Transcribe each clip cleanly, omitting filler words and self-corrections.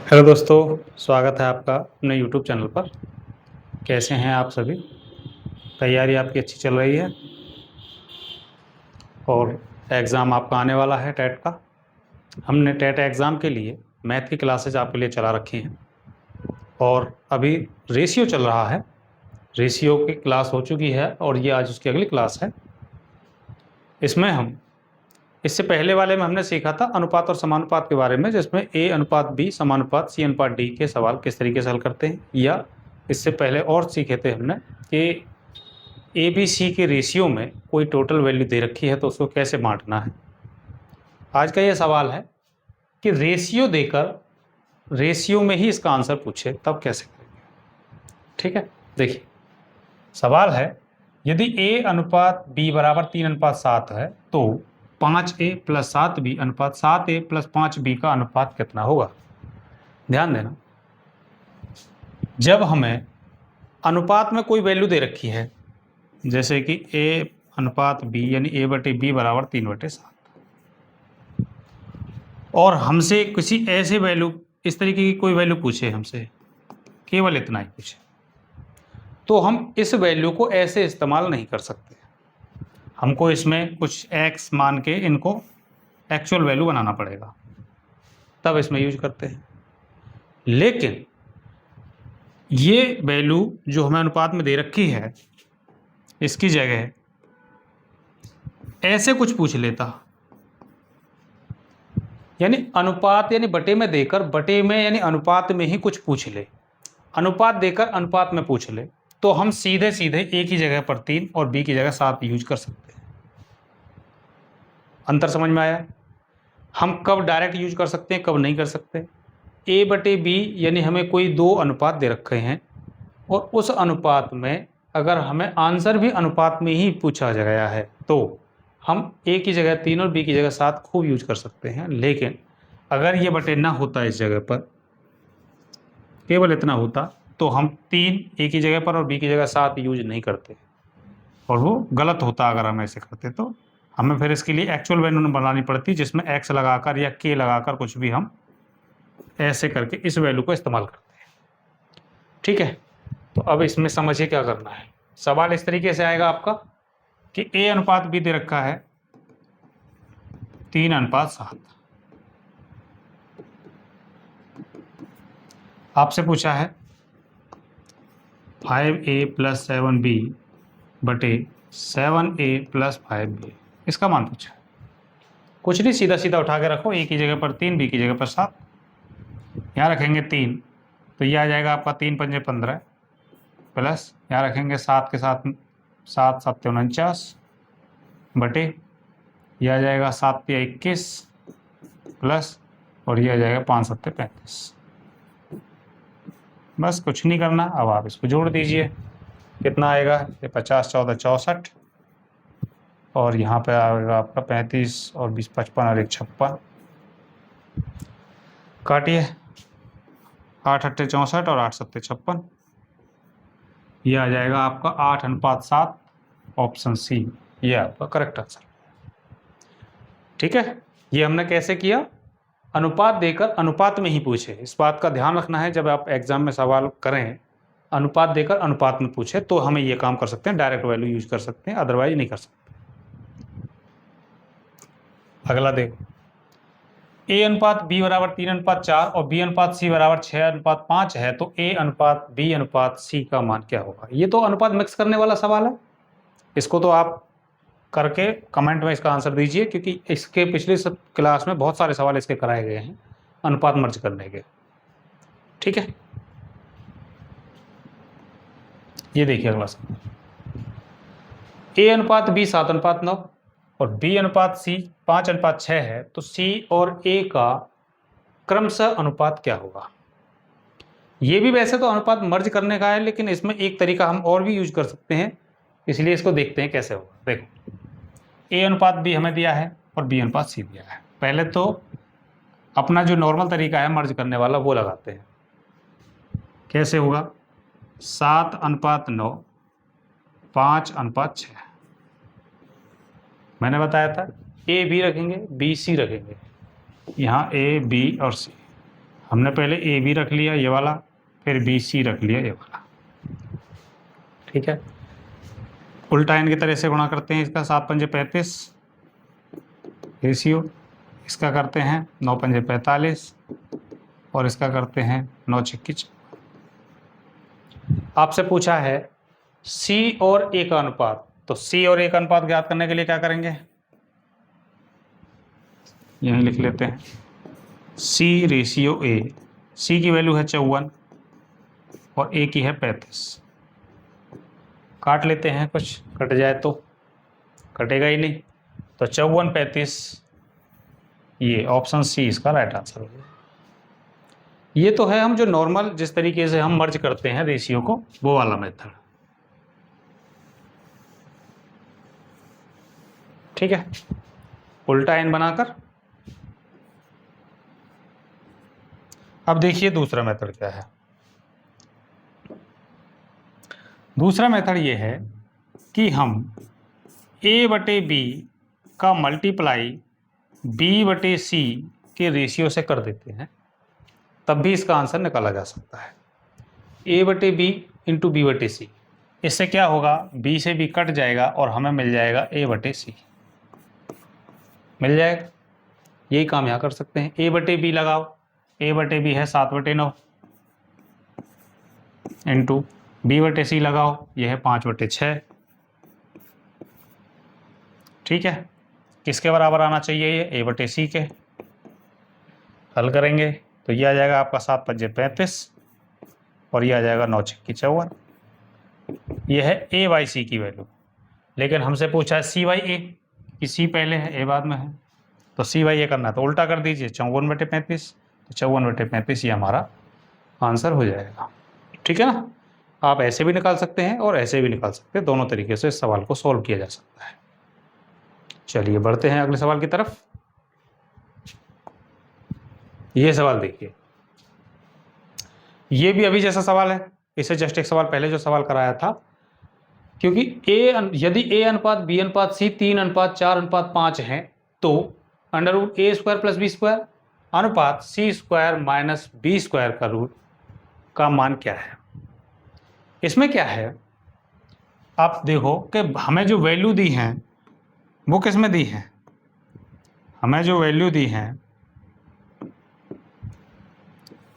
Hello दोस्तों, स्वागत है आपका अपने यूट्यूब चैनल पर। कैसे हैं आप सभी? तैयारी आपकी अच्छी चल रही है और एग्ज़ाम आपका आने वाला है टेट का। हमने टेट एग्ज़ाम के लिए मैथ की क्लासेज आपके लिए चला रखी हैं और अभी रेशियो चल रहा है। रेशियो की क्लास हो चुकी है और ये आज उसकी अगली क्लास है। इसमें हम इससे पहले वाले में हमने सीखा था अनुपात और समानुपात के बारे में, जिसमें ए अनुपात बी समानुपात सी अनुपात डी के सवाल किस तरीके से हल करते हैं, या इससे पहले और सीखे थे हमने कि ए बी सी के रेशियो में कोई टोटल वैल्यू दे रखी है तो उसको कैसे बांटना है। आज का ये सवाल है कि रेशियो देकर रेशियो में ही इसका आंसर पूछे तब कैसे करेंगे। ठीक है, देखिए सवाल है, यदि a अनुपात b बराबर 3:7 है तो 5a प्लस 7b अनुपात 7a प्लस 5b का अनुपात कितना होगा। ध्यान देना, जब हमें अनुपात में कोई वैल्यू दे रखी है, जैसे कि a अनुपात b यानी a/b बराबर 3/7, और हमसे किसी ऐसे वैल्यू, इस तरीके की कोई वैल्यू पूछे हमसे, केवल इतना ही पूछे, तो हम इस वैल्यू को ऐसे इस्तेमाल नहीं कर सकते। हमको इसमें कुछ x मान के इनको एक्चुअल वैल्यू बनाना पड़ेगा, तब इसमें यूज करते हैं। लेकिन ये वैल्यू जो हमें अनुपात में दे रखी है, इसकी जगह ऐसे कुछ पूछ लेता, यानी अनुपात यानी बटे में देकर बटे में यानी अनुपात में ही कुछ पूछ ले, अनुपात देकर अनुपात में पूछ ले, तो हम सीधे सीधे ए की जगह पर 3 और बी की जगह 7 यूज कर सकते हैं। अंतर समझ में आया? हम कब डायरेक्ट यूज कर सकते हैं, कब नहीं कर सकते। a/b यानी हमें कोई दो अनुपात दे रखे हैं और उस अनुपात में अगर हमें आंसर भी अनुपात में ही पूछा गया है तो हम a की जगह 3 और b की जगह 7 खूब यूज कर सकते हैं। लेकिन अगर ये बटे ना होता, इस जगह पर केवल इतना होता, तो हम 3 a की जगह पर और b की जगह 7 यूज नहीं करते और वो गलत होता। अगर हम ऐसे करते तो हमें फिर इसके लिए एक्चुअल वैल्यू बनानी पड़ती, जिसमें x लगाकर या k लगाकर कुछ भी हम ऐसे करके इस वैल्यू को इस्तेमाल करते हैं। ठीक है, तो अब इसमें समझिए क्या करना है। सवाल इस तरीके से आएगा आपका कि a अनुपात b दे रखा है 3:7, आपसे पूछा है 5a प्लस 7b बटे 7a प्लस 5b, इसका मान पूछा है। कुछ नहीं, सीधा सीधा उठा के रखो, a की जगह पर 3, b की जगह पर 7। यहाँ रखेंगे 3 तो ये आ जाएगा आपका 3 पंजे 15 प्लस यहाँ रखेंगे 7 के साथ 7 7 49 बटे यह आ जाएगा 7 पे 21 प्लस और ये आ जाएगा 5 7 35। बस कुछ नहीं करना, अब आप इसको जोड़ दीजिए, कितना आएगा, ये 50 14 64 और यहाँ पे आएगा आपका 35 और 20 55 और 1 56। काटिए, 8 8 64 और 8 7 56, ये आ जाएगा आपका 8:7, ऑप्शन सी ये आपका करेक्ट आंसर। ठीक है, ये हमने कैसे किया, अनुपात देकर अनुपात में ही पूछे। इस बात का ध्यान रखना है, जब आप एग्जाम में सवाल करें अनुपात देकर अनुपात में पूछे तो हमें ये काम कर सकते हैं, डायरेक्ट वैल्यू यूज कर सकते हैं, अदरवाइज नहीं कर सकते। अगला देखो, a अनुपात b बराबर 3:4 और b अनुपात c बराबर 6:5 है तो a अनुपात b अनुपात c का मान क्या होगा। ये तो अनुपात मिक्स करने वाला सवाल है, इसको तो आप करके कमेंट में इसका आंसर दीजिए, क्योंकि इसके पिछले क्लास में बहुत सारे सवाल इसके कराए गए हैं अनुपात मर्ज करने के। ठीक है, ये देखिए अगला सवाल, a अनुपात b 7:9 और b अनुपात c 5:6 है तो c और a का क्रमशः अनुपात क्या होगा। ये भी वैसे तो अनुपात मर्ज करने का है, लेकिन इसमें एक तरीका हम और भी यूज कर सकते हैं, इसलिए इसको देखते हैं कैसे होगा। देखो, a अनुपात b हमें दिया है और b अनुपात c दिया है। पहले तो अपना जो नॉर्मल तरीका है मर्ज करने वाला वो लगाते हैं। कैसे होगा, 7:9 5:6, मैंने बताया था a b रखेंगे b c रखेंगे, यहाँ a b और c, हमने पहले ए बी रख लिया ये वाला, फिर बी सी रख लिया ये वाला, ठीक है। उल्टा इन की तरह से गुणा करते हैं इसका, 7 पंजे 35 रेशियो, इसका करते हैं 9 पंजे 45 और इसका करते हैं 9 छक्की। आपसे पूछा है सी और ए का अनुपात, तो सी और ए का अनुपात ज्ञात करने के लिए क्या करेंगे, यहीं लिख लेते हैं सी रेशियो ए। सी की वैल्यू है 54 और ए की है 35। काट लेते हैं, कुछ कट जाए तो, कटेगा ही नहीं, तो 54 35, ये ऑप्शन सी इसका राइट आंसर हो गया। ये तो है हम जो नॉर्मल जिस तरीके से हम मर्ज करते हैं रेशियो को, वो वाला मेथड, ठीक है, उल्टा एन बनाकर। अब देखिए दूसरा मेथड क्या है। दूसरा मेथड ये है कि हम a बटे बी का मल्टीप्लाई b बटे सी के रेशियो से कर देते हैं, तब भी इसका आंसर निकाला जा सकता है। a बटे बी इंटू बी बटे सी, इससे क्या होगा, b से b कट जाएगा और हमें मिल जाएगा a बटे सी, मिल जाएगा। यही काम यहाँ कर सकते हैं, a बटे बी लगाओ, a बटे बी है 7 बटे 9 इंटू बी बटे सी लगाओ, यह है 5 बटे 6, ठीक है। किसके बराबर आना चाहिए ये, ए बटे सी के। हल करेंगे तो ये आ जाएगा आपका 7 पंजे 35 और ये आ जाएगा 9 छक्की 54। ये है ए बाई सी की वैल्यू, लेकिन हमसे पूछा है सी बाई ए, कि सी पहले है ए बाद में है, तो सी बाई ए करना है तो उल्टा कर दीजिए, 54 बटे 35, तो 54 बटे 35 ये हमारा आंसर हो जाएगा, ठीक है ना। आप ऐसे भी निकाल सकते हैं और ऐसे भी निकाल सकते हैं, दोनों तरीके से इस सवाल को सॉल्व किया जा सकता है। चलिए बढ़ते हैं अगले सवाल की तरफ। ये सवाल देखिए, ये भी अभी जैसा सवाल है, इससे जस्ट एक सवाल पहले जो सवाल कराया था, क्योंकि यदि a अनुपात b अनुपात c 3 अनुपात 4 अनुपात 5 है, तो अंडर रूट ए स्क्वायर प्लस बी स्क्वायर अनुपात सी स्क्वायर माइनस बी स्क्वायर का रूट का मान क्या है। इसमें क्या है, आप देखो कि हमें जो वैल्यू दी है वो किस में दी है, हमें जो वैल्यू दी है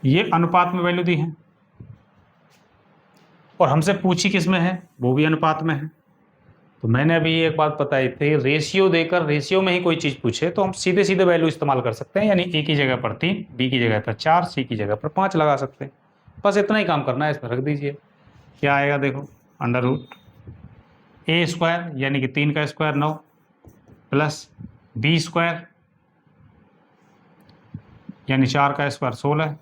ये अनुपात में वैल्यू दी है, और हमसे पूछी किस में है, वो भी अनुपात में है। तो मैंने अभी एक बात बताई थी, रेशियो देकर रेशियो में ही कोई चीज़ पूछे तो हम सीधे सीधे वैल्यू इस्तेमाल कर सकते हैं, यानी ए की जगह पर 3, बी की जगह पर 4, सी की जगह पर 5 लगा सकते हैं। बस इतना ही काम करना है, इसमें रख दीजिए। क्या आएगा देखो, अंडर रूट ए स्क्वायर यानी कि 3 का स्क्वायर 9 प्लस बी स्क्वायर यानी 4 का स्क्वायर 16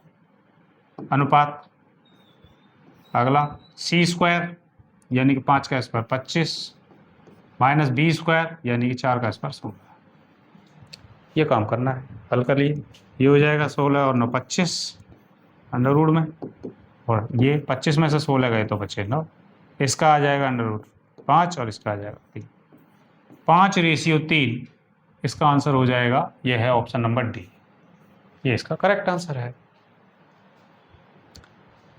अनुपात अगला सी स्क्वायर यानी कि 5 का स्क्वायर 25 माइनस बी स्क्वायर यानी कि 4 का स्क्वायर 16। ये काम करना है, हल कर लिए, ये हो जाएगा 16 और 9 25 अंडर रूट में, और ये 25 में से 16 गए तो बचे 9, इसका आ जाएगा अंडर रूट 5 और इसका आ जाएगा 3, 5 रेशियो 3, इसका आंसर हो जाएगा, यह है ऑप्शन नंबर डी, ये इसका करेक्ट आंसर है।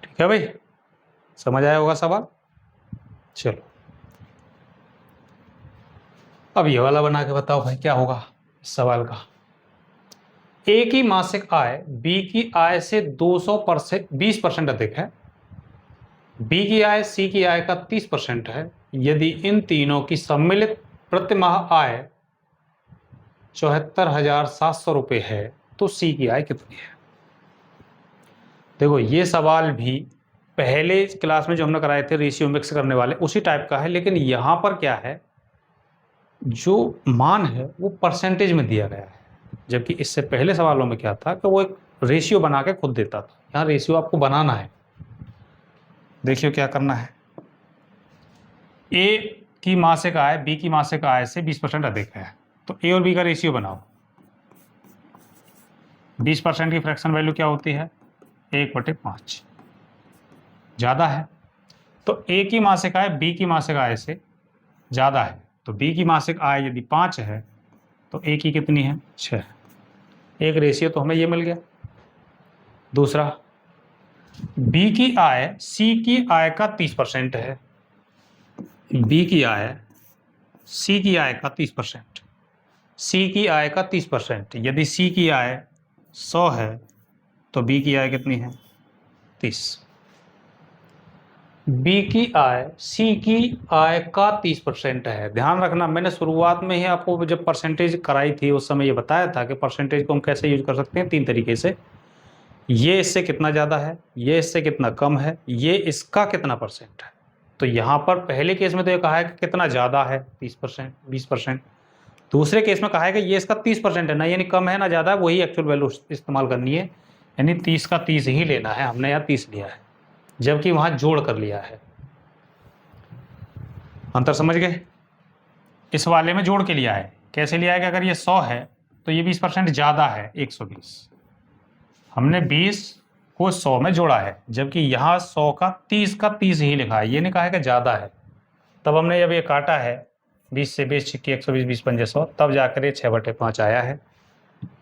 ठीक है भाई, समझ आया होगा सवाल। चलो अब ये वाला बना के बताओ भाई क्या होगा इस सवाल का। ए की मासिक आय बी की आय से 20% अधिक है, बी की आय सी की आय का 30% है, यदि इन तीनों की सम्मिलित प्रतिमाह आय 74,700 रुपये है तो सी की आय कितनी है। देखो ये सवाल भी पहले क्लास में जो हमने कराए थे रेशियो मिक्स करने वाले उसी टाइप का है, लेकिन यहाँ पर क्या है, जो मान है वो परसेंटेज में दिया गया है, जबकि इससे पहले सवालों में क्या था कि वो एक रेशियो बना के खुद देता था। यहाँ रेशियो आपको बनाना है। देखिए क्या करना है, ए की मासिक आय बी की मासिक आय से 20% अधिक है, तो ए और बी का रेशियो बनाओ। 20% की फ्रैक्शन वैल्यू क्या होती है, 1/5, ज़्यादा है। तो ए की मासिक आय बी की मासिक आय से ज़्यादा है, तो बी की मासिक आय यदि 5 है तो ए की कितनी है, 6। एक रेशियो तो हमें ये मिल गया। दूसरा, बी की आय सी की आय का 30% है। बी की आय सी की आय का 30%, सी की आय का 30%। यदि सी की आय 100 है तो बी की आय कितनी है? 30। बी की आय सी की आय का 30% है। ध्यान रखना, मैंने शुरुआत में ही आपको जब परसेंटेज कराई थी उस समय ये बताया था कि परसेंटेज को हम कैसे यूज कर सकते हैं, 3 तरीके से। ये इससे कितना ज़्यादा है, ये इससे कितना कम है, ये इसका कितना परसेंट है। तो यहाँ पर पहले केस में तो ये कहा है कि कितना ज़्यादा है, 30%, 20%। दूसरे केस में कहा है कि ये इसका 30% है, ना यानी कम है ना ज़्यादा है, वही एक्चुअल वैल्यू इस्तेमाल करनी है, यानी 30 का 30 ही लेना है। हमने यहाँ 30 लिया है, जबकि वहाँ जोड़ कर लिया है। अंतर समझ गए? इस वाले में जोड़ के लिया है। कैसे लिया है कि अगर ये 100 है तो ये 20% ज़्यादा है, 120। हमने 20 को 100 में जोड़ा है, जबकि यहाँ 100 का 30 ही लिखा है, ये नहीं कहा है कि ज़्यादा है। तब हमने जब ये काटा है 20 से 20 छिक्की 120, 20 पंजे 100, तब जाकर ये 6/5 आया है।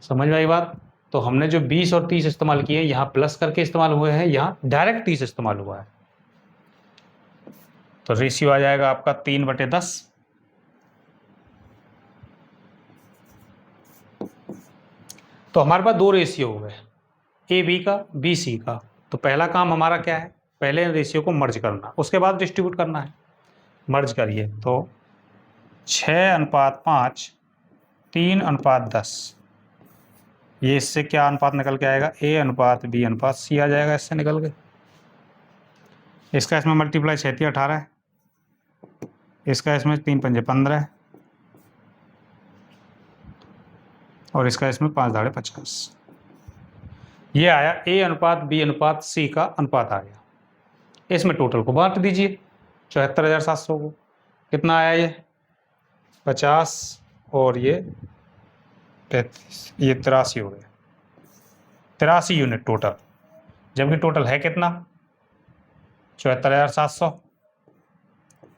समझ में आई बात? तो हमने जो 20 और 30 इस्तेमाल किए, यहाँ प्लस करके इस्तेमाल हुए हैं, यहाँ डायरेक्ट 30 इस्तेमाल हुआ है। तो रेशियो आ जाएगा आपका 3/10। तो हमारे पास 2 रेशियो हो गए, ए बी का, बी सी का। तो पहला काम हमारा क्या है? पहले रेशियो को मर्ज करना, उसके बाद डिस्ट्रीब्यूट करना है। मर्ज करिए तो 6:5, 3:10। ये इससे क्या अनुपात निकल के आएगा? A/B/C आ जाएगा इससे निकल के। इसका इसमें मल्टीप्लाई 6 18 है, इसका इसमें 3 पंजे 15 है, और इसका इसमें 5 दाढ़े 50। ये आया A/B/C का अनुपात आ गया। इसमें टोटल को बांट दीजिए, 74,700 को। कितना आया ये? 50 और ये 35, ये 83 हो गया। 83 यूनिट टोटल, जबकि टोटल है कितना? 74,700।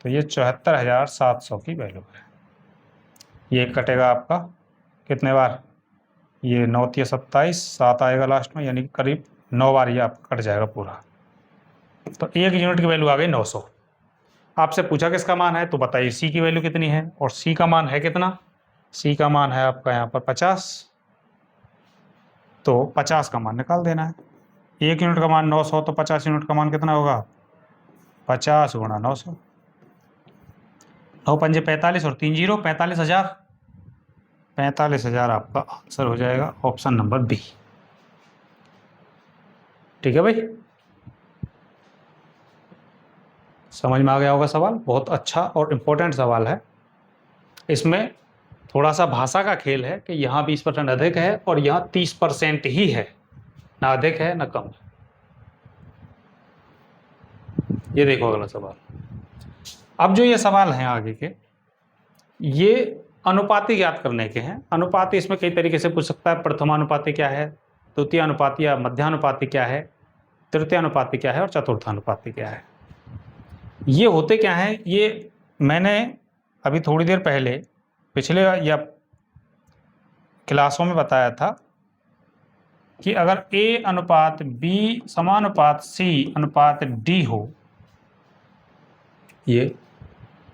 तो ये 74,700 की वैल्यू है। ये कटेगा आपका कितने बार? ये 9 × 27, 7 आएगा लास्ट में, यानी करीब 9 बार ये आपका कट जाएगा पूरा। तो 1 यूनिट की वैल्यू आ गई 900। आपसे पूछा किसका मान है, तो बताइए सी की वैल्यू कितनी है, और सी का मान है कितना? सी का मान है आपका यहाँ पर 50। तो 50 का मान निकाल देना है। 1 यूनिट का मान 900, तो 50 यूनिट का मान कितना होगा? 50 × 900। 9 पंजे 45 और 3 0, 45,000। 45,000 आपका आंसर हो जाएगा, ऑप्शन नंबर बी। ठीक है भाई, समझ में आ गया होगा सवाल। बहुत अच्छा और इम्पोर्टेंट सवाल है। इसमें थोड़ा सा भाषा का खेल है कि यहाँ 20% अधिक है और यहाँ 30% ही है, ना अधिक है ना कम है। ये देखो अगला सवाल। अब जो ये सवाल हैं आगे के, ये अनुपाती ज्ञात करने के हैं। अनुपाती इसमें कई तरीके से पूछ सकता है। प्रथमानुपाती क्या है, द्वितीयानुपाती या मध्यानुपाती क्या है, तृतीयानुपाती क्या है, और चतुर्थानुपाती क्या है। ये होते क्या हैं, ये मैंने अभी थोड़ी देर पहले पिछले या क्लासों में बताया था कि अगर A/B समानुपात C/D हो, ये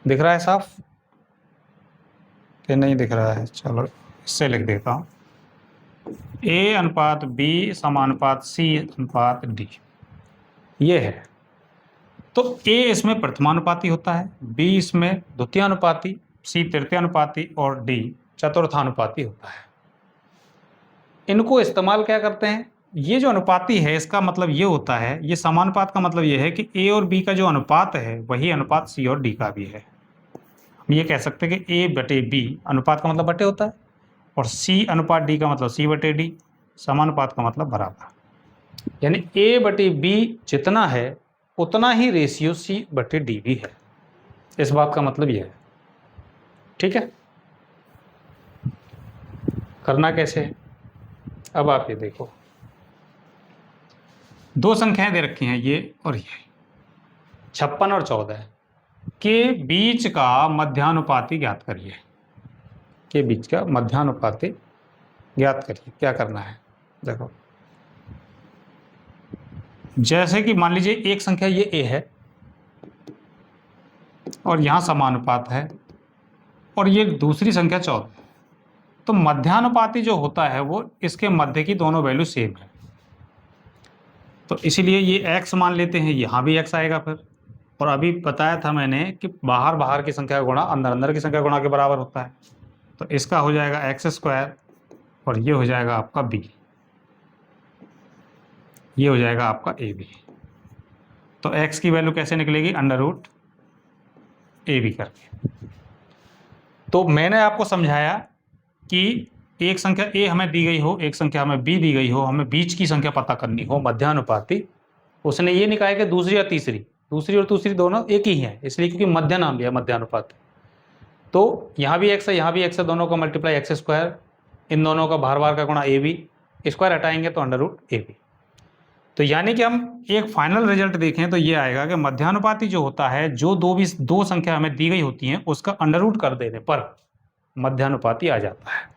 दिख रहा है साफ कि नहीं दिख रहा है? चलो इससे लिख देता हूँ, A/B समानुपात C/D, ये है। तो A इसमें प्रथमानुपाती होता है, B इसमें द्वितीयानुपाती, C तृतीयानुपाती और D चतुर्थानुपाती होता है। इनको इस्तेमाल क्या करते हैं? ये जो अनुपाती है इसका मतलब ये होता है, ये समानुपात का मतलब ये है कि A और B का जो अनुपात है वही अनुपात C और D का भी है। हम ये कह सकते हैं कि A/B अनुपात का मतलब बटे होता है, और C/D का मतलब C/D, समानुपात का मतलब बराबर। यानी A/B जितना है उतना ही रेशियो C/D भी है। इस बात का मतलब यह है। ठीक है, करना कैसे है? अब आप ये देखो, 2 संख्याएं दे रखी हैं, ये और ये, 56 और 14 के बीच का मध्यानुपाती ज्ञात करिए। के बीच का मध्यानुपाती ज्ञात करिए। क्या करना है? देखो, जैसे कि मान लीजिए एक संख्या ये a है और यहाँ समानुपात है और ये दूसरी संख्या 14, तो मध्यानुपाती जो होता है वो इसके मध्य की दोनों वैल्यू सेम है। तो इसीलिए ये x मान लेते हैं, यहाँ भी x आएगा फिर। और अभी बताया था मैंने कि बाहर बाहर की संख्या गुणा अंदर अंदर की संख्या गुणा के बराबर होता है। तो इसका हो जाएगा x² और ये हो जाएगा आपका b, ये हो जाएगा आपका ab। तो x की वैल्यू कैसे निकलेगी? √ab करके। तो मैंने आपको समझाया कि एक संख्या a हमें दी गई हो, एक संख्या हमें b दी गई हो, हमें बीच की संख्या पता करनी हो मध्यानुपाती। उसने ये निकाला कि दूसरी या तीसरी, दूसरी और तीसरी दोनों एक ही हैं, इसलिए क्योंकि मध्य नाम लिया मध्यानुपाती। तो यहाँ भी x है, यहाँ भी x है, दोनों का मल्टीप्लाई x², इन दोनों का बार बार का गुणा ab, स्क्वायर हटाएंगे तो √ab। तो यानी कि हम एक फाइनल रिजल्ट देखें तो ये आएगा कि मध्यानुपाती जो होता है, जो दो संख्या हमें दी गई होती हैं उसका अंडर कर देने पर मध्यानुपाती आ जाता है।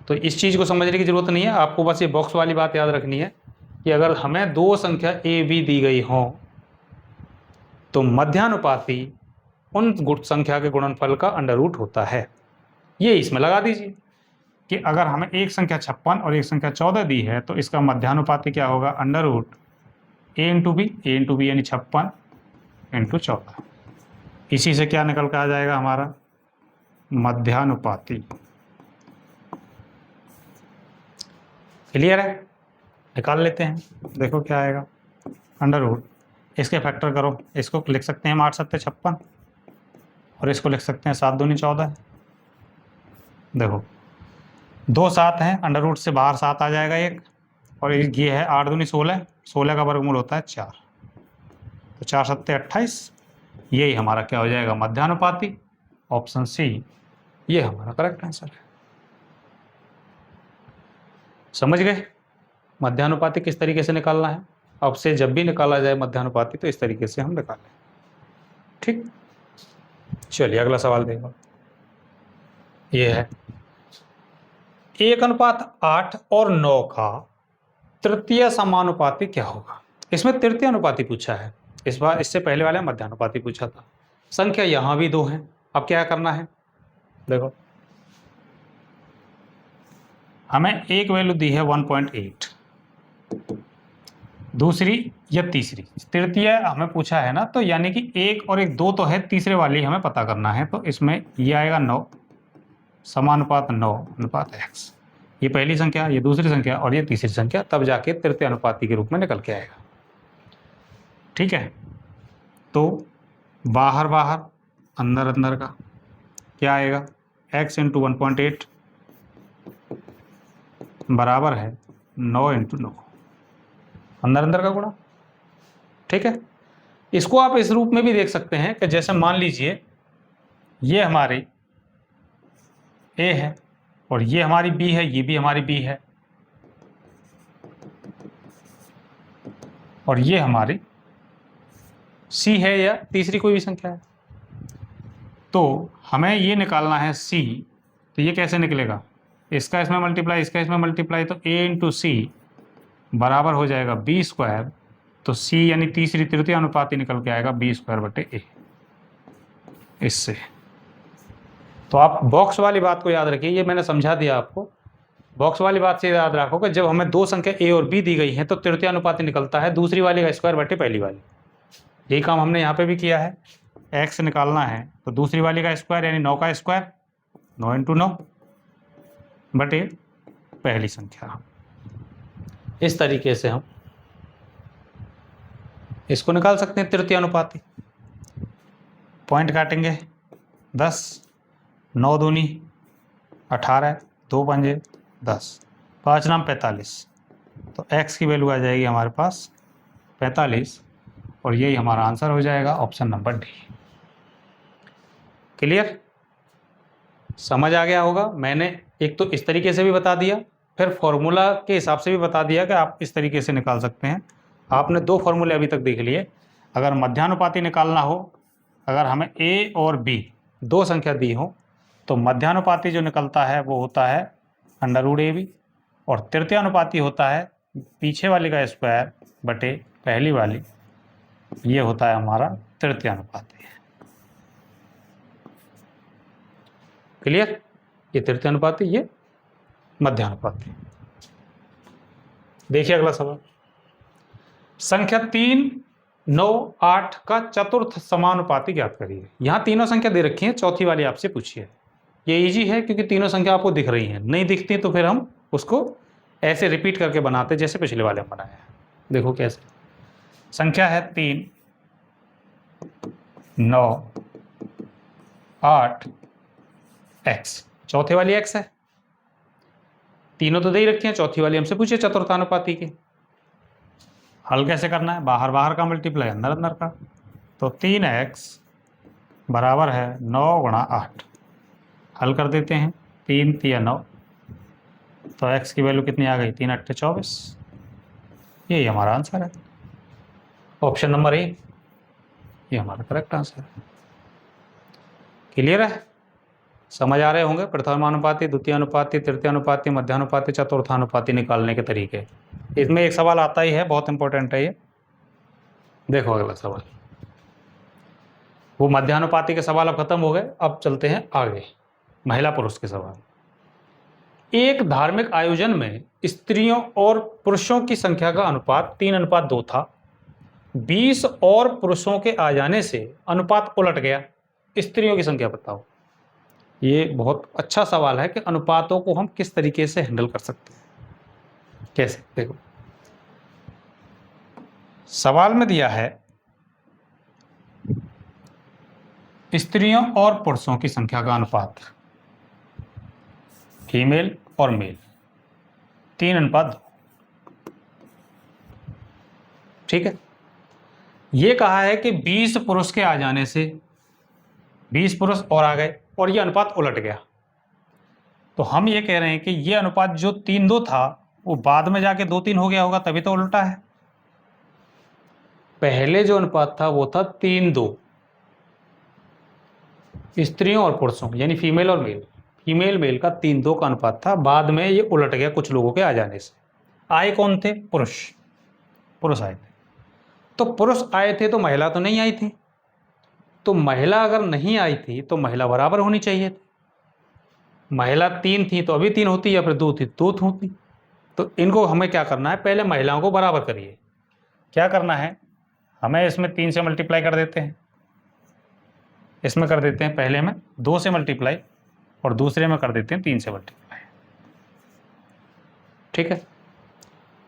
तो इस चीज़ को समझने की जरूरत नहीं है, आपको बस ये बॉक्स वाली बात याद रखनी है कि अगर हमें दो संख्या a b दी गई हो तो मध्यानुपाती उन संख्या के गुणनफल का अंडर होता है। ये इसमें लगा दीजिए कि अगर हमें एक संख्या 56 और एक संख्या 14 दी है तो इसका मध्यानुपाती क्या होगा? a/b यानी 56 × 14। इसी से क्या निकल कर आ जाएगा हमारा? मध्यानुपाती। क्लियर है? निकाल लेते हैं, देखो क्या आएगा। अंडर इसके फैक्टर करो, इसको लिख सकते हैं हम 8 × 7 = 56 और इसको लिख सकते हैं 7 × 2 = 14। देखो 2 7 हैं, अंडर से बाहर 7 आ जाएगा एक, और ये है 8 दूनी 16, 16 का वर्गमूल होता है 4, तो 4 × 7 = 28। यही हमारा क्या हो जाएगा? मध्यानुपाती। ऑप्शन सी ये हमारा करेक्ट आंसर है। समझ गए मध्यानुपाती किस तरीके से निकालना है? अब से जब भी निकाला जाए मध्यानुपाती तो इस तरीके से हम निकालें। ठीक, चलिए अगला सवाल देखो। ये है 1:8 और 9 का तृतीय समानुपाती क्या होगा? इसमें तृतीय अनुपाती पूछा है, इस बार इससे पहले वाले मध्यानुपाती पूछा था। संख्या यहां भी 2 है, अब क्या करना है? देखो हमें एक वैल्यू दी है 1.8, दूसरी या तीसरी, तृतीय हमें पूछा है ना, तो यानी कि 1 और 1 2 तो है, तीसरे वाली हमें पता करना है। तो इसमें ये आएगा 9, समानुपात 9:x। ये पहली संख्या, ये दूसरी संख्या और ये तीसरी संख्या, तब जाके तृतीय अनुपाती के रूप में निकल के आएगा। ठीक है, तो बाहर बाहर अंदर अंदर का क्या आएगा? x × 1.8 बराबर है 9 × 9, अंदर अंदर का गुणा। ठीक है, इसको आप इस रूप में भी देख सकते हैं कि जैसे मान लीजिए ये हमारी a है और ये हमारी b है, ये भी हमारी b है, और ये हमारी c है या तीसरी कोई भी संख्या है। तो हमें ये निकालना है c, तो ये कैसे निकलेगा? इसका इसमें मल्टीप्लाई, इसका इसमें मल्टीप्लाई, तो a × c बराबर हो जाएगा b²। तो c यानी तीसरी तृतीय अनुपाती निकल के आएगा b²/a। इससे तो आप बॉक्स वाली बात को याद रखिए, ये मैंने समझा दिया आपको। बॉक्स वाली बात से याद रखो कि जब हमें दो संख्या a और b दी गई हैं तो तृतीय अनुपाती निकलता है दूसरी वाली का स्क्वायर पहली वाली। यही काम हमने यहाँ पे भी किया है। x निकालना है तो दूसरी वाली का स्क्वायर यानी 9 का स्क्वायर, 9 × 9 बटे पहली संख्या। इस तरीके से हम इसको निकाल सकते हैं तृतीय अनुपाती। पॉइंट काटेंगे 10, 9 दूनी 18, 2 पंजे 10, 5 नाम 45, तो x की वैल्यू आ जाएगी हमारे पास 45 और यही हमारा आंसर हो जाएगा ऑप्शन नंबर डी। क्लियर? समझ आ गया होगा। मैंने एक तो इस तरीके से भी बता दिया, फिर फॉर्मूला के हिसाब से भी बता दिया कि आप इस तरीके से निकाल सकते हैं। आपने 2 फॉर्मूले अभी तक देख लिए। अगर मध्यानुपाती निकालना हो, अगर हमें a और b दो संख्या दी हो तो मध्यानुपाती जो निकलता है वो होता है √ab और तृतीय अनुपाती होता है पीछे वाले का स्क्वायर बटे पहली वाली, ये होता है हमारा तृतीयानुपाती। क्लियर? ये तृतीयानुपाती, ये मध्यानुपाती। देखिए अगला सवाल, संख्या 3, 9, 8 का चतुर्थ समानुपाती ज्ञात करिए। यहां तीनों संख्या दे रखी है, चौथी वाली आपसे पूछिए। ये इजी है क्योंकि तीनों संख्या आपको दिख रही हैं, नहीं दिखती तो फिर हम उसको ऐसे रिपीट करके बनाते जैसे पिछले वाले में बनाया है। देखो कैसे, संख्या है 3, 9, 8, x, चौथे वाली x है। तीनों तो दे ही रखी हैं, चौथी वाली हमसे पूछिए चतुर्थानुपाती की। हल कैसे करना है? बाहर बाहर का मल्टीप्लाई अंदर अंदर का। तो 3x बराबर है 9 गुणा 8। हल कर देते हैं, 3 3 9, तो x की वैल्यू कितनी आ गई? 3 8 24। यही हमारा आंसर है, ऑप्शन नंबर ए, ये हमारा करेक्ट आंसर है। क्लियर है? समझ आ रहे होंगे प्रथमानुपाती, द्वितीयानुपाती, तृतीयानुपाती, मध्यानुपाती, चतुर्थानुपाती निकालने के तरीके। इसमें एक सवाल आता ही है, बहुत इंपॉर्टेंट है ये। देखो अगला सवाल, वो मध्यानुपाती के सवाल अब खत्म हो गए, अब चलते हैं आगे महिला पुरुष के सवाल। एक धार्मिक आयोजन में स्त्रियों और पुरुषों की संख्या का अनुपात 3:2 था। 20 और पुरुषों के आ जाने से अनुपात उलट गया, स्त्रियों की संख्या बताओ। ये बहुत अच्छा सवाल है कि अनुपातों को हम किस तरीके से हैंडल कर सकते हैं। कैसे? देखो, सवाल में दिया है स्त्रियों और पुरुषों की संख्या का अनुपात, फीमेल और मेल 3:2। ठीक है, ये कहा है कि 20 पुरुष के आ जाने से 20 पुरुष और आ गए और ये अनुपात उलट गया। तो हम ये कह रहे हैं कि ये अनुपात जो 3:2 था वो बाद में जाके 2:3 हो गया होगा, तभी तो उल्टा है। पहले जो अनुपात था वो था 3:2 स्त्रियों और पुरुषों, यानी फीमेल और मेल, फीमेल मेल का 3:2 का अनुपात था। बाद में ये उलट गया कुछ लोगों के आ जाने से। आए कौन थे? पुरुष, पुरुष आए थे। तो पुरुष आए थे तो महिला तो नहीं आई थी, तो महिला अगर नहीं आई थी तो महिला बराबर होनी चाहिए थी। महिला 3 थी तो अभी 3 होती, या फिर 2 थी 2 होती। तो इनको हमें क्या करना है? पहले महिलाओं को बराबर करिए। क्या करना है? हमें इसमें 3 से मल्टीप्लाई कर देते हैं, इसमें कर देते हैं पहले में 2 से मल्टीप्लाई और दूसरे में कर देते हैं 3 से मल्टीप्लाई। ठीक है,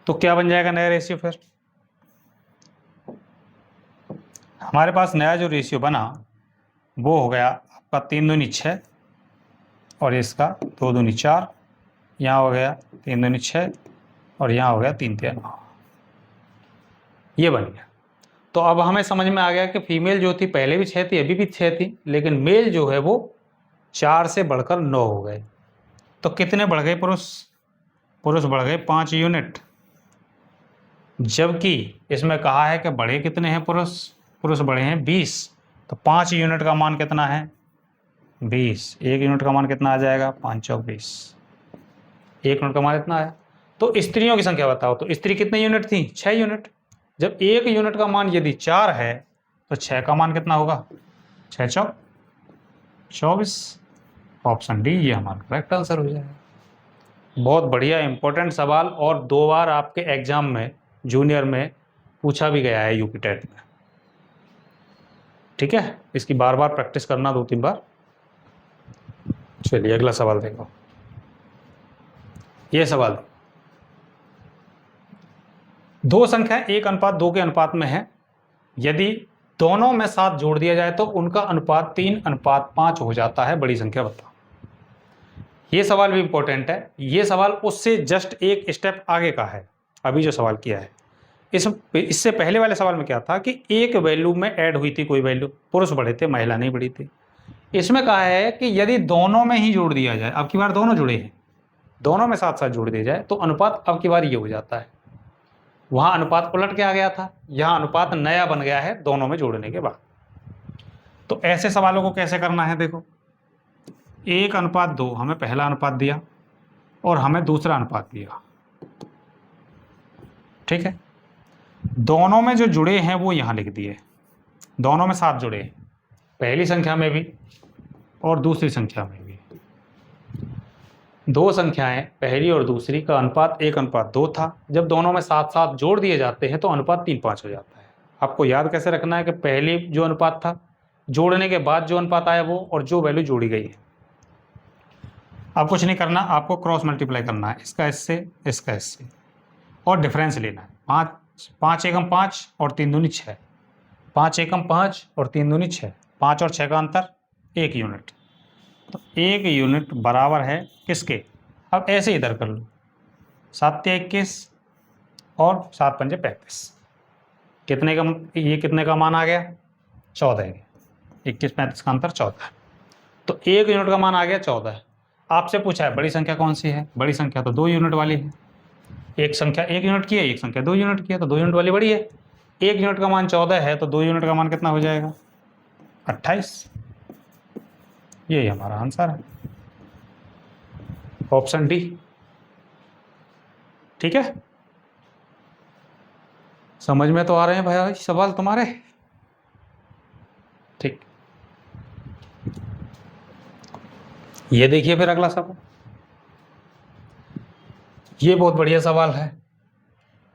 तो क्या बन जाएगा नया रेशियो? फिर हमारे पास नया जो रेशियो बना वो हो गया आपका 3 दूनी 6 और इसका 2 दूनी 4, यहाँ हो गया 3 दूनी 6 और यहाँ हो गया 3 3 9, ये बन गया। तो अब हमें समझ में आ गया कि फीमेल जो थी पहले भी 6 थी, अभी भी 6 थी, लेकिन मेल जो है वो 4 से बढ़कर 9 हो गए। तो कितने बढ़ गए पुरुष? पुरुष बढ़ गए 5 यूनिट, जबकि इसमें कहा है कि बढ़े कितने हैं पुरुष? पुरुष बढ़े हैं 20। तो 5 यूनिट का मान कितना है? 20। 1 यूनिट का मान कितना आ जाएगा? 5 चौक 20। 1 यूनिट का मान इतना आया। तो स्त्रियों की संख्या बताओ, तो स्त्री कितने यूनिट थी? 6 यूनिट। जब 1 यूनिट का मान यदि 4 है तो 6 का मान कितना होगा? 6 चौक 24। ऑप्शन डी ये हमारा करेक्ट आंसर हो जाएगा। बहुत बढ़िया इंपॉर्टेंट सवाल, और 2 बार आपके एग्जाम में जूनियर में पूछा भी गया है यूपी टेट में। ठीक है, इसकी बार बार प्रैक्टिस करना 2-3 बार। चलिए अगला सवाल देखो। ये सवाल, दो संख्या 1:2 के अनुपात में है, यदि दोनों में 7 जोड़ दिया जाए तो उनका अनुपात 3:5 हो जाता है, बड़ी संख्या बताओ। ये सवाल भी इंपॉर्टेंट है। ये सवाल उससे जस्ट एक स्टेप आगे का है, अभी जो सवाल किया है। इससे पहले वाले सवाल में क्या था कि एक वैल्यू में ऐड हुई थी कोई वैल्यू, पुरुष बढ़े थे महिला नहीं बढ़ी थी। इसमें कहा है कि यदि दोनों में ही जोड़ दिया जाए, अब की बार दोनों जुड़े हैं, दोनों में साथ साथ जोड़ दिया जाए तो अनुपात अब की बार ये हो जाता है। वहां अनुपात उलट के आ गया था, यहां अनुपात नया बन गया है दोनों में जोड़ने के बाद। तो ऐसे सवालों को कैसे करना है? देखो, 1:2 हमें पहला अनुपात दिया और हमें दूसरा अनुपात दिया। ठीक है, दोनों में जो जुड़े हैं वो यहाँ लिख दिए, दोनों में 7 जुड़े हैं, पहली संख्या में भी और दूसरी संख्या में भी। दो संख्याएं पहली और दूसरी का अनुपात 1:2 था। जब दोनों में 7-7 जोड़ दिए जाते हैं तो अनुपात 3:5 हो जाता है। आपको याद कैसे रखना है कि पहले जो अनुपात था, जोड़ने के बाद जो अनुपात आया वो, और जो वैल्यू जोड़ी गई है। अब कुछ नहीं करना, आपको क्रॉस मल्टीप्लाई करना है, इसका इससे, इसका इससे, और डिफरेंस लेना है। 5 एकम 5 और 3 दूनी 6, 5 एकम 5 और 3 दूनी 6, 5 और 6 का अंतर 1 यूनिट। तो 1 यूनिट बराबर है किसके? अब ऐसे इधर कर लो, 7 21 और 7 पंजे 35, कितने का, ये कितने का मान आ गया? 14 के। 21 35 का अंतर 14, तो 1 यूनिट का मान आ गया 14। आपसे पूछा है बड़ी संख्या कौन सी है? बड़ी संख्या तो 2 यूनिट वाली है। एक संख्या 1 यूनिट की है, एक संख्या 2 यूनिट की है, तो 2 यूनिट वाली बड़ी है। 1 यूनिट का मान 14 है, तो 2 यूनिट का मान कितना हो जाएगा? 28। यही हमारा आंसर है, ऑप्शन डी। ठीक है, समझ में तो आ रहे हैं भाई सवाल तुम्हारे? ठीक, ये देखिए फिर अगला सवाल, ये बहुत बढ़िया सवाल है।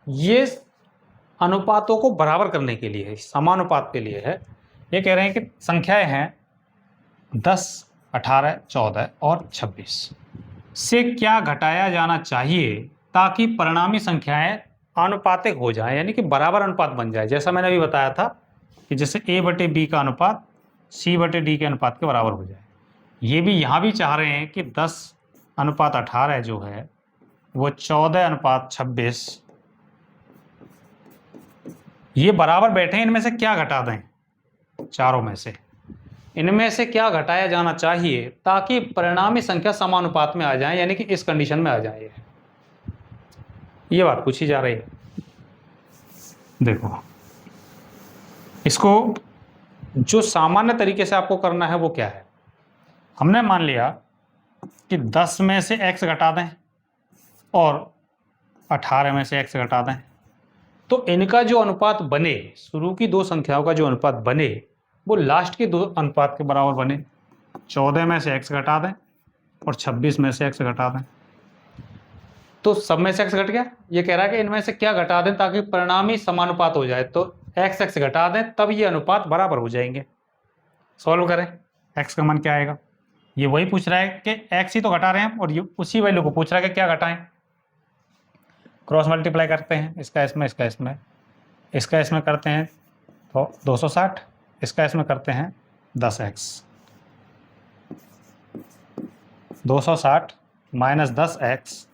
ये अनुपातों को बराबर करने के लिए है, समानुपात के लिए है। ये कह रहे हैं कि संख्याएं हैं 10, 18, 14 और 26 से क्या घटाया जाना चाहिए ताकि परिणामी संख्याएं आनुपातिक हो जाए, यानी कि बराबर अनुपात बन जाए। जैसा मैंने अभी बताया था कि जैसे A/B का अनुपात C/D के अनुपात के बराबर हो जाए। ये भी यहाँ भी चाह रहे हैं कि 10:18 जो है वो 14:26, ये बराबर बैठे। इनमें से क्या घटा दें? चारों में से इनमें से क्या घटाया जाना चाहिए ताकि परिणामी संख्या समानुपात में आ जाए, यानी कि इस कंडीशन में आ जाए। ये बात पूछी जा रही है। देखो, इसको जो सामान्य तरीके से आपको करना है वो क्या है? हमने मान लिया कि 10 में से x घटा दें और 18 में से x घटा दें, तो इनका जो अनुपात बने, शुरू की दो संख्याओं का जो अनुपात बने वो लास्ट के दो अनुपात के बराबर बने। 14 में से x घटा दें और 26 में से x घटा दें, तो सब में से x घट गया। ये कह रहा है कि इनमें से क्या घटा दें ताकि परिणामी समानुपात हो जाए, तो x घटा दें, तब ये अनुपात बराबर हो जाएंगे। सॉल्व करें, x का मान क्या आएगा? ये वही पूछ रहा है कि x ही तो घटा रहे हैं और ये उसी वैल्यू को पूछ रहा है कि क्या घटाएं। क्रॉस मल्टीप्लाई करते हैं, इसका इसमें, इसका इसमें, इसका इसमें करते हैं तो 260, इसका इसमें करते हैं 10x। 260 माइनस 10x,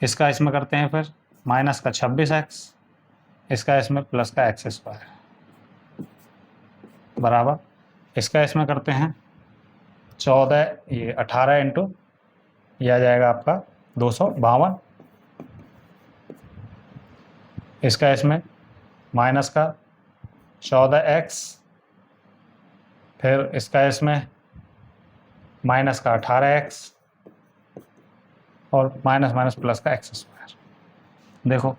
इसका इसमें करते हैं फिर माइनस का 26x, इसका इसमें प्लस का x² बराबर, इसका इसमें करते हैं 14, ये 18 इंटू, यह आ जाएगा आपका 252, इसका इसमें माइनस का 14x, फिर इसका इसमें माइनस का 18x और माइनस माइनस प्लस का x²। देखो,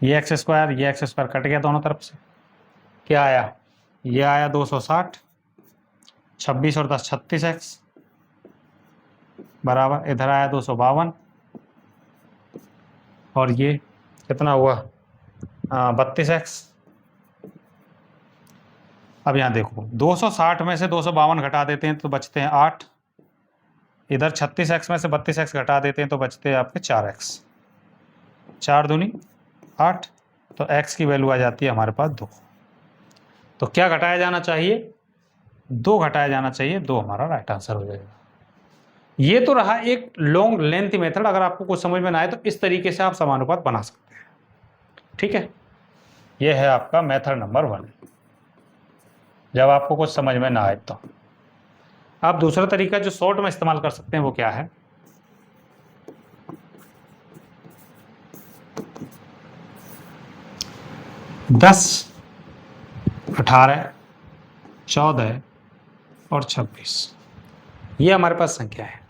ये x² कट गया दोनों तरफ से, क्या आया? ये आया 260, 26 और 10 36x बराबर, इधर आया 252 और ये कितना हुआ? 32x। अब यहाँ देखो, 260 में से 252 घटा देते हैं तो बचते हैं 8, इधर 36x में से 32x घटा देते हैं तो बचते हैं आपके 4x, 4 दूनी 8, तो x की वैल्यू आ जाती है हमारे पास 2। तो क्या घटाया जाना चाहिए? 2 घटाया जाना चाहिए, 2 हमारा राइट आंसर हो जाएगा। ये तो रहा एक लॉन्ग लेंथ मेथड। अगर आपको कुछ समझ में ना आए तो इस तरीके से आप समानुपात बना सकते हैं। ठीक है, ये है आपका मेथड नंबर 1, जब आपको कुछ समझ में ना आए तो। आप दूसरा तरीका जो शॉर्ट में इस्तेमाल कर सकते हैं वो क्या है? दस, 18, 14 और 26, ये हमारे पास संख्या है,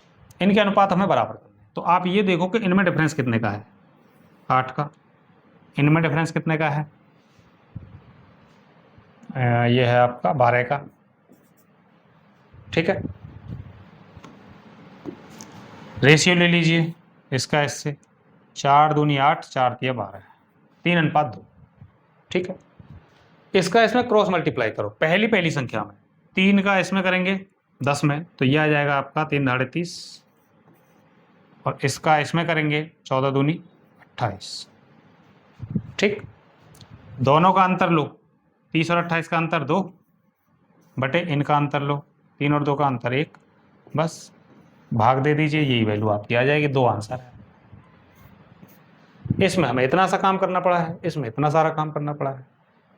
इनके अनुपात हमें बराबर करने हैं। तो आप ये देखो कि इनमें डिफरेंस कितने का है? 8 का। इनमें डिफरेंस कितने का है? ये है आपका 12 का। ठीक है, रेशियो ले लीजिए इसका इससे, 4 दूनी 8, 4 तिया 12, 3:2। ठीक है, इसका इसमें क्रॉस मल्टीप्लाई करो, पहली पहली संख्या में 3 का इसमें करेंगे 10 में, तो यह आ जाएगा आपका 3 दाढ़े 30, और इसका इसमें करेंगे 14 दूनी 28। ठीक, दोनों का अंतर लो, 30 और 28 का अंतर 2 बटे इनका अंतर लो, 3 और 2 का अंतर 1, बस भाग दे दीजिए, यही वैल्यू आपकी आ जाएगी। 2 आंसर है। इसमें हमें इतना सा काम करना पड़ा है, इसमें इतना सारा काम करना पड़ा है।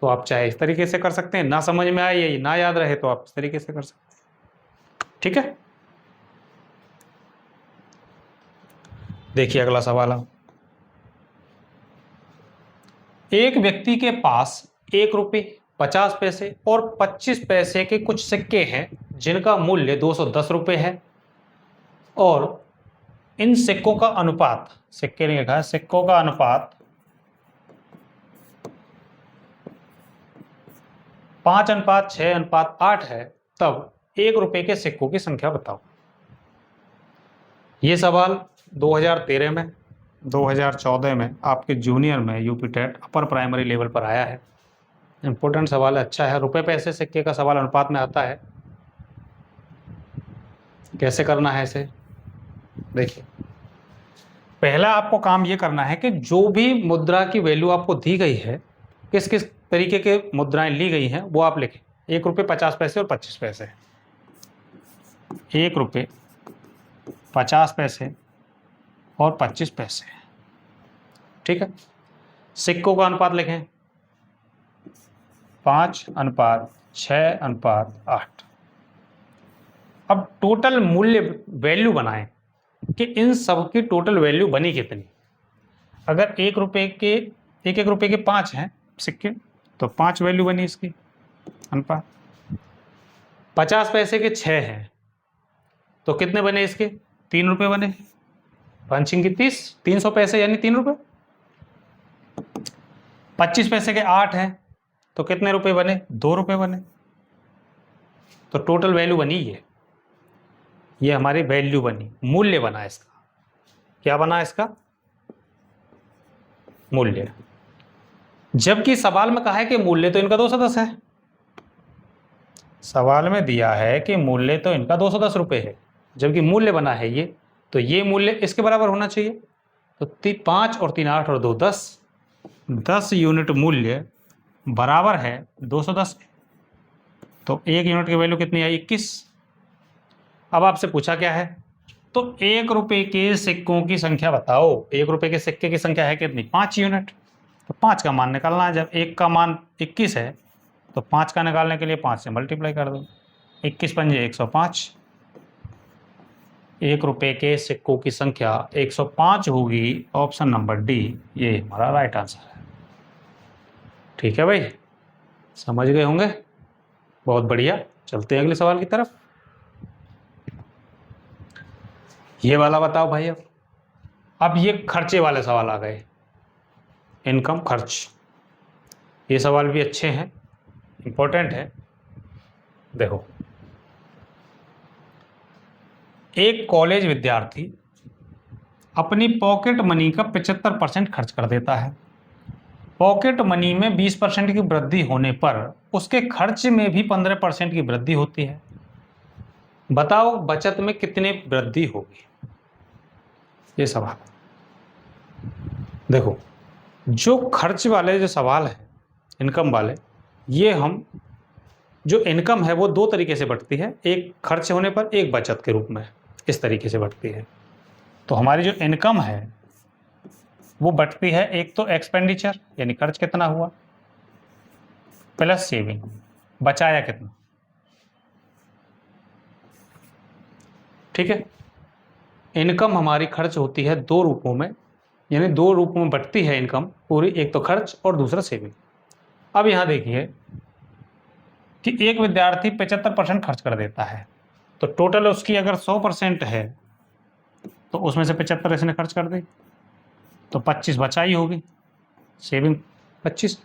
तो आप चाहे इस तरीके से कर सकते हैं, ना समझ में आए या ना याद रहे तो आप इस तरीके से कर सकते हैं। ठीक है, देखिए अगला सवाल है। एक व्यक्ति के पास 1 रुपये 50 पैसे और 25 पैसे के कुछ सिक्के हैं जिनका मूल्य 210 रुपये है, और इन सिक्कों का अनुपात, सिक्के नहीं लिखा है, सिक्कों का अनुपात 5:6:8 है, तब 1 रुपये के सिक्कों की संख्या बताओ। ये सवाल 2013 में, 2014 में आपके जूनियर में UP TET upper primary level पर आया है। इंपॉर्टेंट सवाल है, अच्छा है। रुपए पैसे सिक्के का सवाल अनुपात में आता है। कैसे करना है इसे देखिए, पहला आपको काम ये करना है कि जो भी मुद्रा की वैल्यू आपको दी गई है, किस किस तरीके के मुद्राएं ली गई हैं वो आप लिखें। 1 रुपये 50 पैसे और 25 पैसे, 1 रुपये 50 पैसे और 25 पैसे। ठीक है, सिक्कों का अनुपात लिखें 5:6:8। अब टोटल मूल्य वैल्यू बनाएं कि इन सब की टोटल वैल्यू बनी कितनी। अगर 1 रुपये के 1 रुपये के 5 हैं सिक्के तो 5 वैल्यू बनी इसकी अनुपात। 50 पैसे के 6 हैं तो कितने बने इसके? 3 रुपये बने। पंचिंग की 30, 300 पैसे यानी 3 रुपये। 25 पैसे के 8 हैं तो कितने रुपए बने? 2 रुपये बने। तो टोटल वैल्यू बनी ये हमारी वैल्यू बनी, मूल्य बना इसका। क्या बना इसका? मूल्य। जबकि सवाल में कहा है कि मूल्य तो इनका 210 है, सवाल में दिया है कि मूल्य तो इनका 210 रुपये है, जबकि मूल्य बना है ये, तो ये मूल्य इसके बराबर होना चाहिए। तो 5 और 3 8 और 2 10, 10 यूनिट मूल्य बराबर है 210। तो 1 यूनिट की वैल्यू कितनी आई? 21। अब आपसे पूछा क्या है? तो 1 रुपये के सिक्कों की संख्या बताओ। 1 रुपये के सिक्के की संख्या है कितनी? 5 यूनिट। तो 5 का मान निकालना है। जब 1 का मान 21 है तो 5 का निकालने के लिए 5 से मल्टीप्लाई कर दो। 21 पंजे 105। 1 रुपये के सिक्कों की संख्या 105 होगी। ऑप्शन नंबर डी ये हमारा राइट आंसर है। ठीक है भाई, समझ गए होंगे? बहुत बढ़िया, चलते हैं अगले सवाल की तरफ। ये वाला बताओ भाई। अब ये खर्चे वाले सवाल आ गए, इनकम खर्च। ये सवाल भी अच्छे हैं, इंपॉर्टेंट है। देखो, एक कॉलेज विद्यार्थी अपनी पॉकेट मनी का 75% खर्च कर देता है। पॉकेट मनी में 20% की वृद्धि होने पर उसके खर्च में भी 15% की वृद्धि होती है। बताओ बचत में कितनी वृद्धि होगी? ये सवाल। देखो, जो खर्च वाले जो सवाल है, इनकम वाले, ये हम जो इनकम है वो 2 तरीके से बढ़ती है, एक खर्च होने पर, एक बचत के रूप में, इस तरीके से बढ़ती है। तो हमारी जो इनकम है वो बढ़ती है, एक तो एक्सपेंडिचर यानी खर्च कितना हुआ, प्लस सेविंग, बचाया कितना। ठीक है, इनकम हमारी खर्च होती है 2 रूपों में, यानी 2 रूपों में बढ़ती है इनकम पूरी, एक तो खर्च और दूसरा सेविंग। अब यहां देखिए कि एक विद्यार्थी 75% खर्च कर देता है, तो टोटल उसकी अगर 100% है तो उसमें से 75 इसने खर्च कर दी, तो 25 बचाई होगी। सेविंग 25।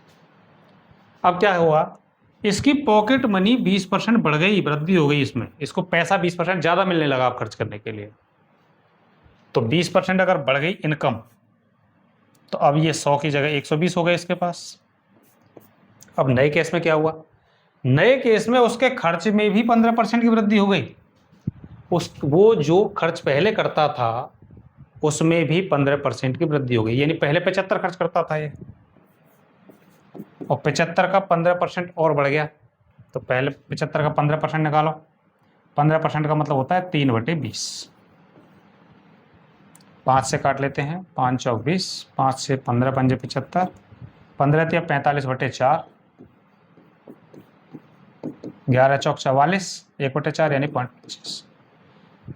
अब क्या हुआ, इसकी पॉकेट मनी 20% बढ़ गई, वृद्धि हो गई इसमें, इसको पैसा 20% ज़्यादा मिलने लगा आप खर्च करने के लिए। तो 20% अगर बढ़ गई इनकम, तो अब ये 100 की जगह 120 हो गए इसके पास। अब नए केस में क्या हुआ, नए केस में उसके खर्च में भी 15% की वृद्धि हो गई। वो जो खर्च पहले करता था उसमें भी 15% की वृद्धि हो गई, यानी पहले 75 खर्च करता था ये, और 75 का 15% और बढ़ गया। तो पहले 75 का 15% निकालो, 15% का मतलब होता है 3/20। 5 से काट लेते हैं, 5 चौक 20, 5 से 15 पंजे 75, 15 या 45/4, 11 चौक 44, 1/4 यानी 0.25।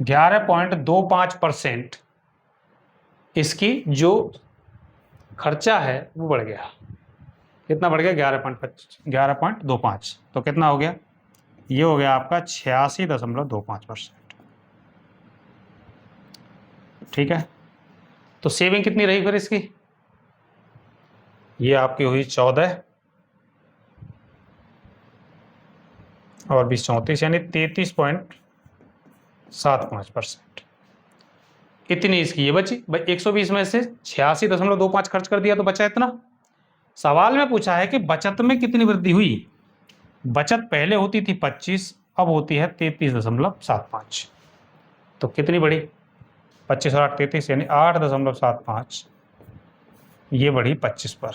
11.25% इसकी जो खर्चा है वो बढ़ गया। कितना बढ़ गया, 11.25। तो कितना हो गया, ये हो गया आपका 86.25%। ठीक है, तो सेविंग कितनी रही फिर इसकी, ये आपकी हुई 14 और 20 34, यानी 33.75%। इतनी इसकी ये बची भाई। 120 में से 86.25 खर्च कर दिया तो बचा इतना। सवाल में पूछा है कि बचत में कितनी वृद्धि हुई। बचत पहले होती थी 25, अब होती है 33.75। तो कितनी बढ़ी, 25 और 8 33, यानी 8.75, ये बढ़ी 25 पर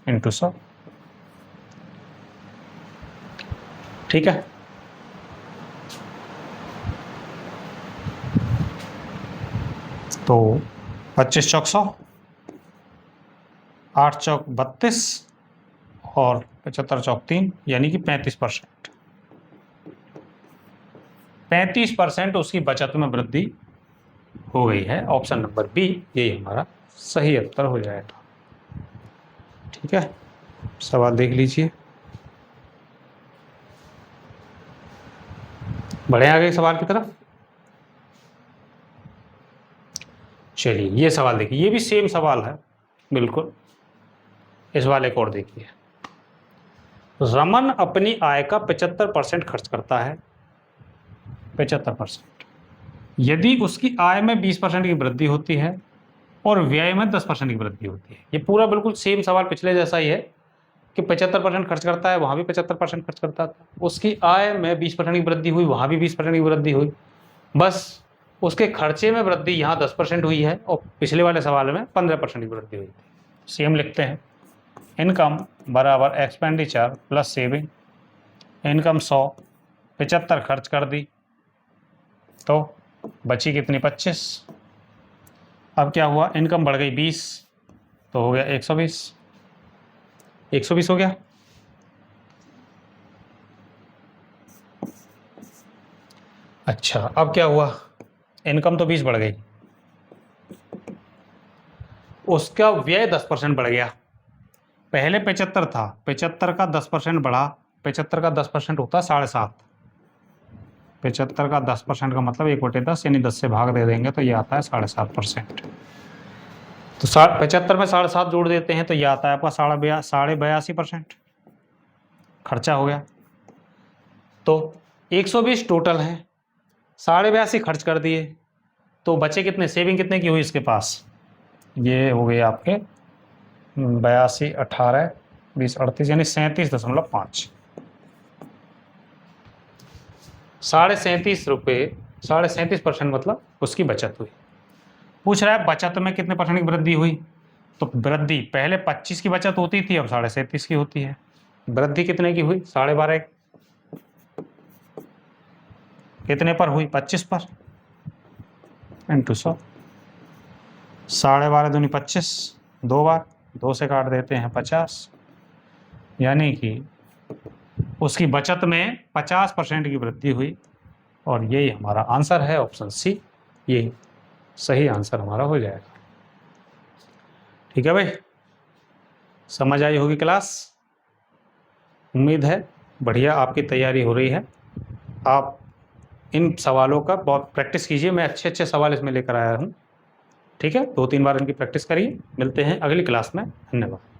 इंटू 100। ठीक है, तो 25 चौक 100, 8 चौक 32 और 75 चौक 3, यानी कि 35%। 35% उसकी बचत में वृद्धि हो गई है। ऑप्शन नंबर बी यही हमारा सही उत्तर हो जाएगा। ठीक है, सवाल देख लीजिए। बढ़े आगे सवाल की तरफ। चलिए ये सवाल देखिए, ये भी सेम सवाल है बिल्कुल। इस वाले को और देखिए, रमन अपनी आय का 75% खर्च करता है। 75%। यदि उसकी आय में 20% की वृद्धि होती है और व्यय में 10% की वृद्धि होती है। ये पूरा बिल्कुल सेम सवाल पिछले जैसा ही है कि 75% खर्च करता है, वहां भी 75% खर्च करता था। उसकी आय में 20% की वृद्धि हुई, वहां भी 20% की वृद्धि हुई, बस उसके खर्चे में वृद्धि यहाँ 10% हुई है और पिछले वाले सवाल में 15% की वृद्धि हुई थी। सेम लिखते हैं, इनकम बराबर एक्सपेंडिचर प्लस सेविंग। इनकम 100, 75 खर्च कर दी तो बची कितनी, 25। अब क्या हुआ, इनकम बढ़ गई 20 तो हो गया 120। 120 हो गया। अच्छा, अब क्या हुआ, इनकम तो 20 बढ़ गई, उसका व्यय 10% बढ़ गया। पहले 75 था, 75 का 10% बढ़ा। 75 का 10% होता है 7.5। 75 का 10% का मतलब 1/10, यानी 10 से भाग दे देंगे तो ये आता है 7.5%। तो 75 में 7.5 जोड़ देते हैं तो ये आता है आपका 82.5%। खर्चा हो गया। तो 120 टोटल है, 82.5 खर्च कर दिए, तो बचे कितने, सेविंग कितने की हुई इसके पास, ये हो गए आपके 82, 18, 20, 38, यानी 37.5। 37.5 रुपये, 37% मतलब उसकी बचत हुई। पूछ रहा है बचत में कितने % की वृद्धि हुई। तो वृद्धि पहले 25 की बचत होती थी, अब 37.5 की होती है। वृद्धि कितने की हुई, 12.5। कितने पर हुई, 25 पर इंटू 100। 12.5 दूनी 25, 2 बार, 2 से काट देते हैं 50, यानी कि उसकी बचत में 50% की वृद्धि हुई। और यही हमारा आंसर है, ऑप्शन सी, ये सही आंसर हमारा हो जाएगा। ठीक है भाई, समझ आई होगी क्लास। उम्मीद है बढ़िया आपकी तैयारी हो रही है। आप इन सवालों का बहुत प्रैक्टिस कीजिए, मैं अच्छे अच्छे सवाल इसमें लेकर आया हूँ। ठीक है, 2-3 बार इनकी प्रैक्टिस करिए। मिलते हैं अगली क्लास में। धन्यवाद।